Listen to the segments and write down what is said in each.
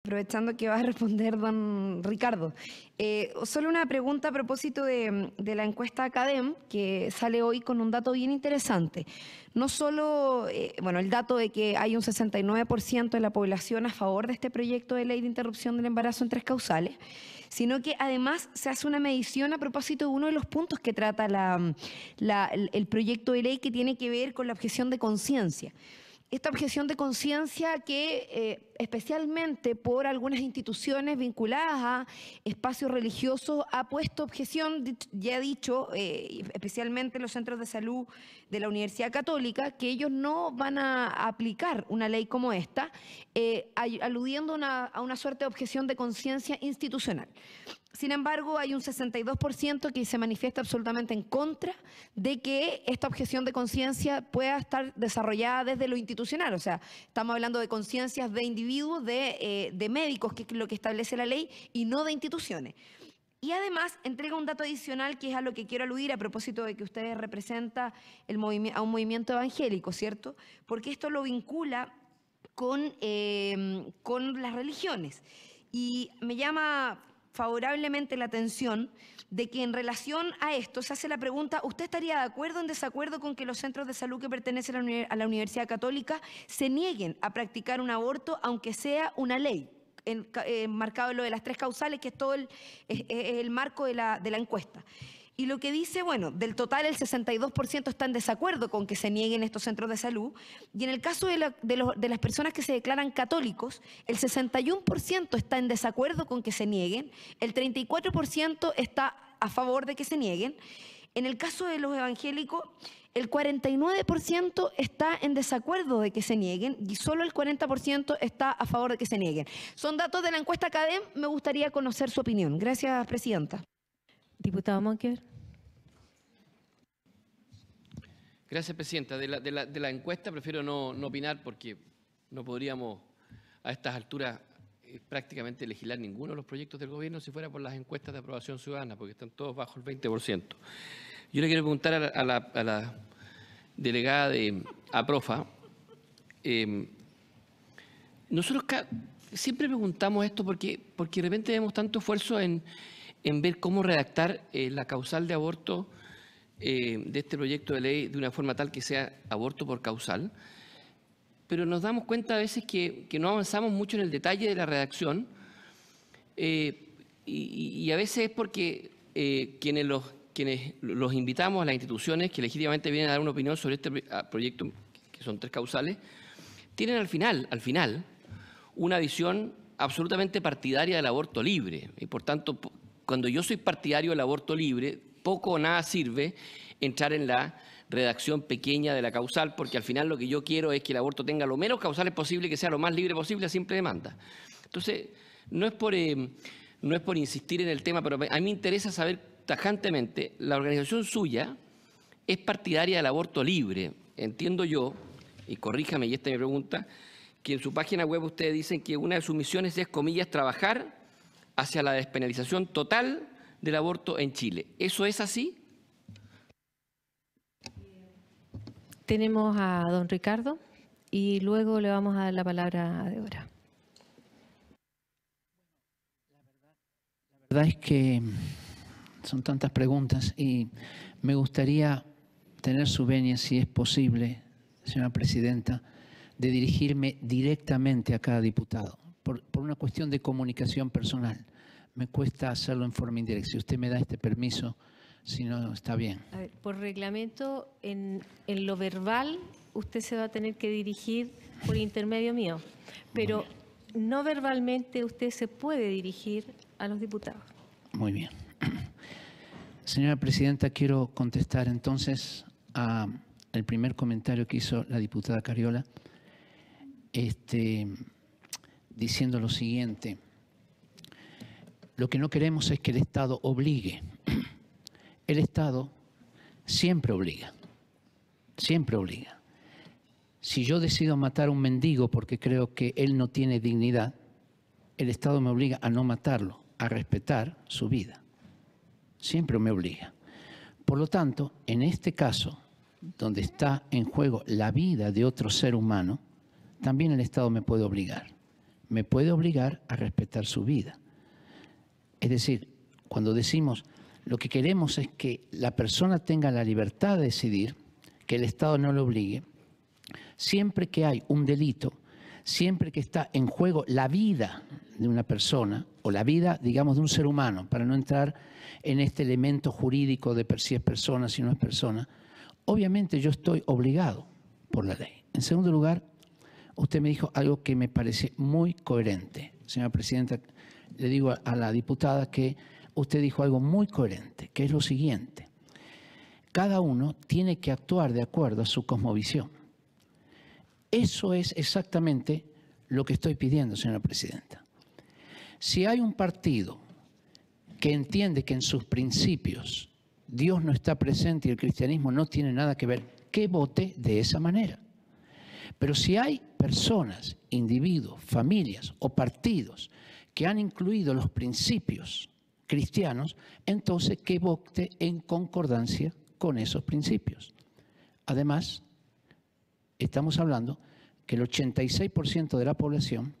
aprovechando que va a responder don Ricardo. Solo una pregunta a propósito de la encuesta Academ, que sale hoy con un dato bien interesante. No solo, el dato de que hay un 69% de la población a favor de este proyecto de ley de interrupción del embarazo en 3 causales, sino que además se hace una medición a propósito de uno de los puntos que trata el proyecto de ley, que tiene que ver con la objeción de conciencia. Esta objeción de conciencia que especialmente por algunas instituciones vinculadas a espacios religiosos ha puesto objeción, ya he dicho, especialmente los centros de salud de la Universidad Católica, que ellos no van a aplicar una ley como esta, aludiendo a una suerte de objeción de conciencia institucional. Sin embargo, hay un 62% que se manifiesta absolutamente en contra de que esta objeción de conciencia pueda estar desarrollada desde lo institucional. O sea, estamos hablando de conciencias de individuos, de médicos, que es lo que establece la ley, y no de instituciones. Y además entrega un dato adicional, que es a lo que quiero aludir a propósito de que usted representa a un movimiento evangélico, ¿cierto? Porque esto lo vincula con las religiones. Y me llama favorablemente la atención de que en relación a esto se hace la pregunta: ¿usted estaría de acuerdo o en desacuerdo con que los centros de salud que pertenecen a la Universidad Católica se nieguen a practicar un aborto, aunque sea una ley? Marcado en lo de las 3 causales, que es todo el marco de la encuesta. Y lo que dice, bueno, del total el 62% está en desacuerdo con que se nieguen estos centros de salud. Y en el caso de las personas que se declaran católicos, el 61% está en desacuerdo con que se nieguen, el 34% está a favor de que se nieguen. En el caso de los evangélicos, el 49% está en desacuerdo de que se nieguen y solo el 40% está a favor de que se nieguen. Son datos de la encuesta Academ, me gustaría conocer su opinión. Gracias, presidenta. Diputado Monker. Gracias, presidenta. De la encuesta prefiero no opinar, porque no podríamos a estas alturas prácticamente legislar ninguno de los proyectos del gobierno si fuera por las encuestas de aprobación ciudadana, porque están todos bajo el 20%. Yo le quiero preguntar a la delegada de APROFA. Nosotros siempre preguntamos esto porque de repente vemos tanto esfuerzo en ver cómo redactar la causal de aborto de este proyecto de ley de una forma tal que sea aborto por causal, pero nos damos cuenta a veces que no avanzamos mucho en el detalle de la redacción, y a veces es porque quienes los invitamos a las instituciones que legítimamente vienen a dar una opinión sobre este proyecto, que son 3 causales, tienen al final una visión absolutamente partidaria del aborto libre. Y por tanto, cuando yo soy partidario del aborto libre, poco o nada sirve entrar en la redacción pequeña de la causal, porque al final lo que yo quiero es que el aborto tenga lo menos causales posible, que sea lo más libre posible a simple demanda. Entonces, no es por insistir en el tema, pero a mí me interesa saber tajantemente, la organización suya es partidaria del aborto libre. Entiendo yo, y corríjame, y esta es mi pregunta, que en su página web ustedes dicen que una de sus misiones es, comillas, trabajar hacia la despenalización total del aborto en Chile. ¿Eso es así? Tenemos a don Ricardo y luego le vamos a dar la palabra a Débora. La verdad es que son tantas preguntas y me gustaría tener su venia, si es posible, señora presidenta, de dirigirme directamente a cada diputado, por una cuestión de comunicación personal. Me cuesta hacerlo en forma indirecta. Si usted me da este permiso, si no, está bien. A ver, por reglamento, en lo verbal, usted se va a tener que dirigir por intermedio mío, pero no verbalmente usted se puede dirigir a los diputados. Muy bien. Señora presidenta, quiero contestar entonces al primer comentario que hizo la diputada Cariola, diciendo lo siguiente: lo que no queremos es que el Estado obligue. El Estado siempre obliga, siempre obliga. Si yo decido matar a un mendigo porque creo que él no tiene dignidad, el Estado me obliga a no matarlo, a respetar su vida. Siempre me obliga. Por lo tanto, en este caso, donde está en juego la vida de otro ser humano, también el Estado me puede obligar. me puede obligar a respetar su vida. Es decir, cuando decimos lo que queremos es que la persona tenga la libertad de decidir, que el Estado no lo obligue, siempre que hay un delito, siempre que está en juego la vida de una persona o la vida, digamos, de un ser humano, para no entrar en este elemento jurídico de si es persona, si no es persona, obviamente yo estoy obligado por la ley. En segundo lugar, usted me dijo algo que me parece muy coherente. Señora Presidenta, le digo a la diputada que usted dijo algo muy coherente, que es lo siguiente. Cada uno tiene que actuar de acuerdo a su cosmovisión. Eso es exactamente lo que estoy pidiendo, señora Presidenta. Si hay un partido que entiende que en sus principios Dios no está presente y el cristianismo no tiene nada que ver, que vote de esa manera. Pero si hay personas, individuos, familias o partidos que han incluido los principios cristianos, entonces que vote en concordancia con esos principios. Además, estamos hablando que el 86% de la población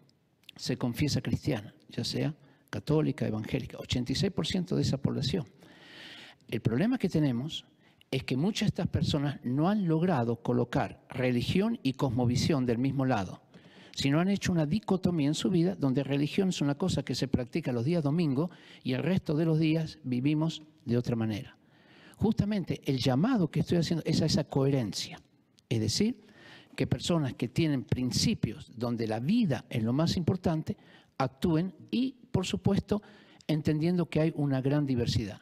se confiesa cristiana, ya sea católica, evangélica, 86% de esa población. El problema que tenemos es que muchas de estas personas no han logrado colocar religión y cosmovisión del mismo lado, sino han hecho una dicotomía en su vida donde religión es una cosa que se practica los días domingos y el resto de los días vivimos de otra manera. Justamente el llamado que estoy haciendo es a esa coherencia, es decir, que personas que tienen principios donde la vida es lo más importante actúen y, por supuesto, entendiendo que hay una gran diversidad.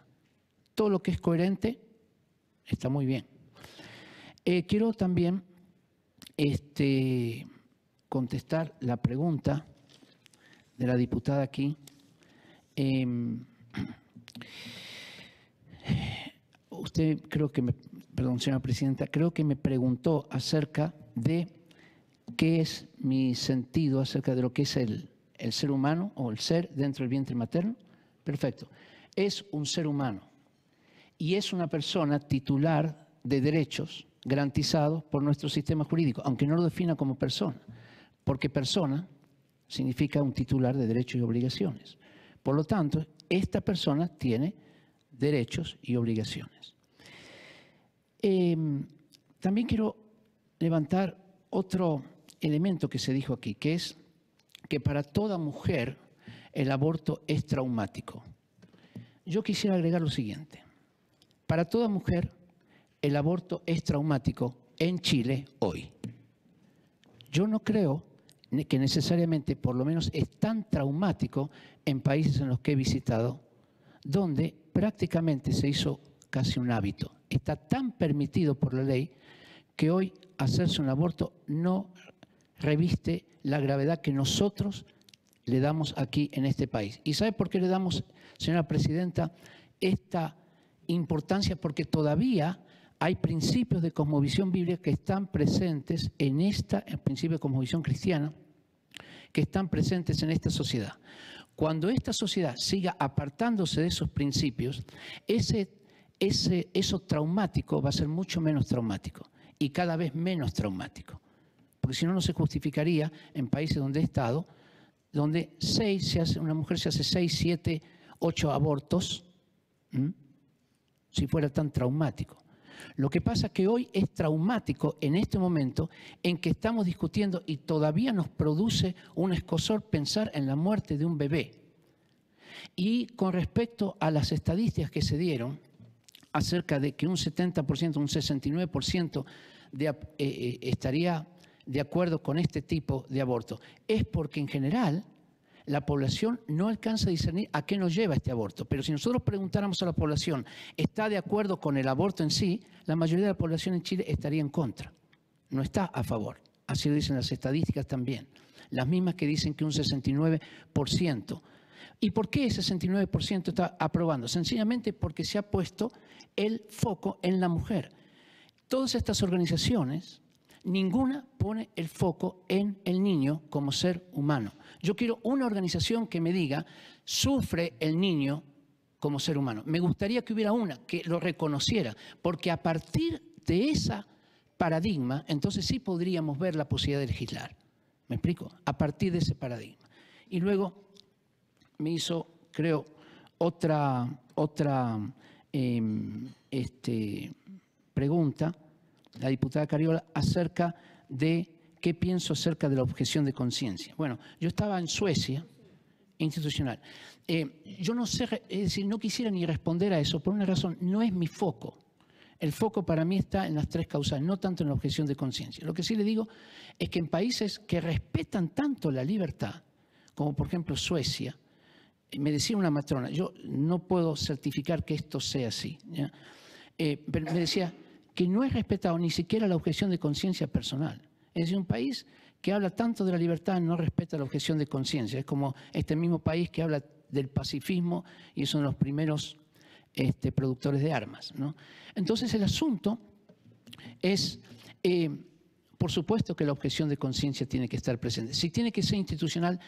Todo lo que es coherente está muy bien. Quiero también contestar la pregunta de la diputada aquí. Usted creo que perdón, señora Presidenta, creo que me preguntó acerca de qué es mi sentido acerca de lo que es el ser humano o el ser dentro del vientre materno. Perfecto. Es un ser humano y es una persona titular de derechos garantizados por nuestro sistema jurídico, aunque no lo defina como persona, porque persona significa un titular de derechos y obligaciones. Por lo tanto, esta persona tiene derechos y obligaciones. También quiero levantar otro elemento que se dijo aquí, que es que para toda mujer el aborto es traumático. Yo quisiera agregar lo siguiente. Para toda mujer el aborto es traumático en Chile hoy. Yo no creo que necesariamente, por lo menos, es tan traumático en países en los que he visitado, donde prácticamente se hizo casi un hábito. Está tan permitido por la ley que hoy hacerse un aborto no reviste la gravedad que nosotros le damos aquí en este país. ¿Y sabe por qué le damos, señora Presidenta, esta importancia? Porque todavía hay principios de cosmovisión bíblica que están presentes en el principio de cosmovisión cristiana, que están presentes en esta sociedad. Cuando esta sociedad siga apartándose de esos principios, eso traumático va a ser mucho menos traumático y cada vez menos traumático. Porque si no, no se justificaría en países donde he estado, donde una mujer se hace 6, 7, 8 abortos, si fuera tan traumático. Lo que pasa es que hoy es traumático en este momento en que estamos discutiendo y todavía nos produce un escozor pensar en la muerte de un bebé. Y con respecto a las estadísticas que se dieron acerca de que un 70%, un 69% estaría de acuerdo con este tipo de aborto, es porque en general la población no alcanza a discernir a qué nos lleva este aborto. Pero si nosotros preguntáramos a la población, ¿está de acuerdo con el aborto en sí? La mayoría de la población en Chile estaría en contra, no está a favor. Así lo dicen las estadísticas también, las mismas que dicen que un 69%. ¿Y por qué ese 69% está aprobando? Sencillamente porque se ha puesto el foco en la mujer. Todas estas organizaciones, ninguna pone el foco en el niño como ser humano. Yo quiero una organización que me diga, sufre el niño como ser humano. Me gustaría que hubiera una que lo reconociera, porque a partir de ese paradigma, entonces sí podríamos ver la posibilidad de legislar. ¿Me explico? A partir de ese paradigma. Y luego me hizo, creo, otra pregunta, la diputada Cariola, acerca de qué pienso acerca de la objeción de conciencia. Bueno, yo estaba en Suecia, institucional. Yo no sé, es decir, no quisiera ni responder a eso por una razón, no es mi foco. El foco para mí está en las tres causales, no tanto en la objeción de conciencia. Lo que sí le digo es que en países que respetan tanto la libertad, como por ejemplo Suecia, me decía una matrona, yo no puedo certificar que esto sea así, ¿ya? Pero me decía que no es respetado ni siquiera la objeción de conciencia personal. Es decir, un país que habla tanto de la libertad no respeta la objeción de conciencia. Es como este mismo país que habla del pacifismo y son los primeros productores de armas, ¿no? Entonces el asunto es, por supuesto que la objeción de conciencia tiene que estar presente. Si tiene que ser institucional,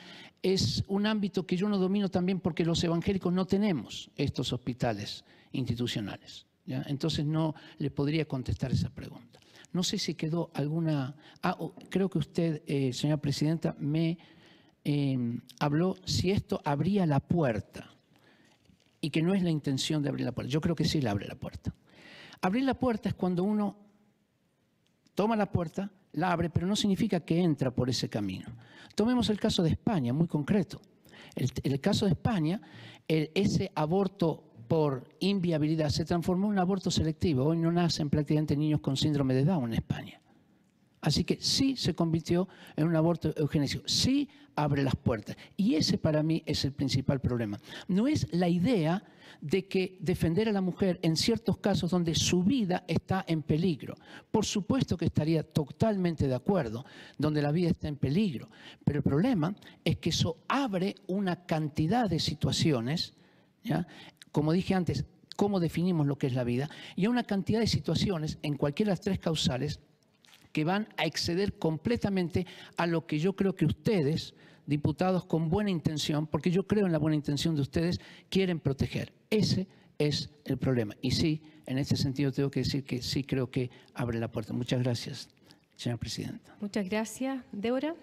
es un ámbito que yo no domino también porque los evangélicos no tenemos estos hospitales institucionales, ¿ya? Entonces no le podría contestar esa pregunta. No sé si quedó alguna... creo que usted, señora presidenta, me habló si esto abría la puerta y que no es la intención de abrir la puerta. Yo creo que sí le abre la puerta. Abrir la puerta es cuando uno toma la puerta, la abre, pero no significa que entra por ese camino. Tomemos el caso de España, muy concreto. El caso de España, ese aborto por inviabilidad se transformó en un aborto selectivo. Hoy no nacen prácticamente niños con síndrome de Down en España. Así que sí se convirtió en un aborto eugenésico, sí abre las puertas. Y ese para mí es el principal problema. No es la idea de que defender a la mujer en ciertos casos donde su vida está en peligro. Por supuesto que estaría totalmente de acuerdo, donde la vida está en peligro. Pero el problema es que eso abre una cantidad de situaciones, ¿ya? Como dije antes, cómo definimos lo que es la vida, y a una cantidad de situaciones en cualquiera de las tres causales que van a exceder completamente a lo que yo creo que ustedes, diputados con buena intención, porque yo creo en la buena intención de ustedes, quieren proteger. Ese es el problema. Y sí, en este sentido tengo que decir que sí creo que abre la puerta. Muchas gracias, señora presidenta. Muchas gracias. Débora.